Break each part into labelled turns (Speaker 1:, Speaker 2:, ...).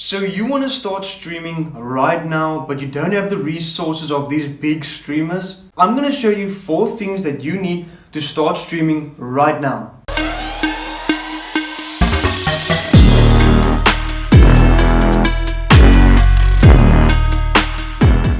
Speaker 1: So you want to start streaming right now, but you don't have the resources of these big streamers? I'm going to show you 4 things that you need to start streaming right now.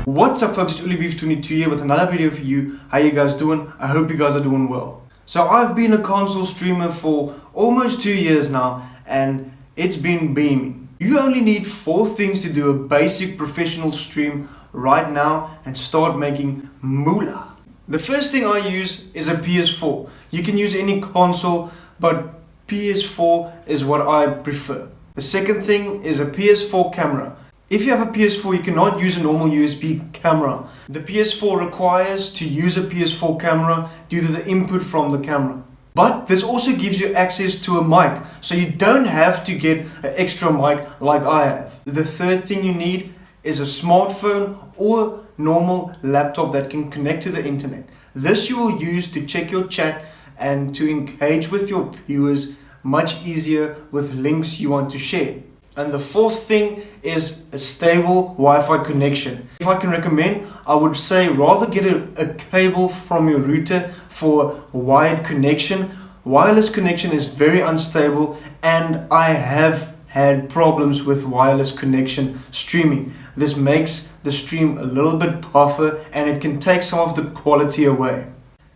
Speaker 1: What's up folks, it's UliBeef22 here with another video for you. How you guys doing? I hope you guys are doing well. So I've been a console streamer for almost 2 years now and it's been beaming. You only need 4 things to do a basic professional stream right now and start making moolah. The first thing I use is a PS4. You can use any console, but PS4 is what I prefer. The second thing is a PS4 camera. If you have a PS4, you cannot use a normal USB camera. The PS4 requires to use a PS4 camera due to the input from the camera. But this also gives you access to a mic, so you don't have to get an extra mic like I have. The third thing you need is a smartphone or normal laptop that can connect to the internet. This you will use to check your chat and to engage with your viewers much easier with links you want to share. And the fourth thing is a stable Wi-Fi connection. If I can recommend, I would say rather get a cable from your router for a wired connection. Wireless connection is very unstable and I have had problems with wireless connection streaming. This makes the stream a little bit puffer and it can take some of the quality away.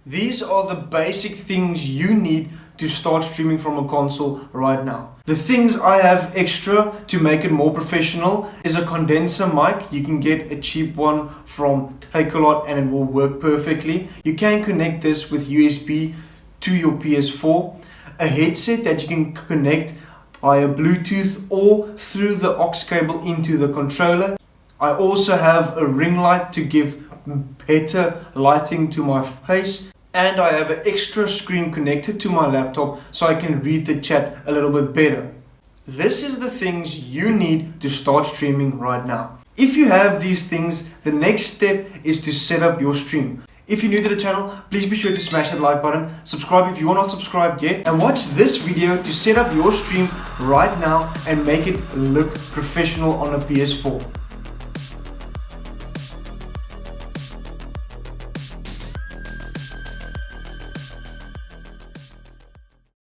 Speaker 1: These are the basic things you need to start streaming from a console right now. The things I have extra to make it more professional is a condenser mic. You can get a cheap one from Takealot and it will work perfectly. You can connect this with USB to your PS4. A headset that you can connect via Bluetooth or through the aux cable into the controller. I also have a ring light to give better lighting to my face. And I have an extra screen connected to my laptop so I can read the chat a little bit better. This is the things you need to start streaming right now. If you have these things, the next step is to set up your stream. If you're new to the channel, please be sure to smash that like button, subscribe if you are not subscribed yet, and watch this video to set up your stream right now and make it look professional on a PS4.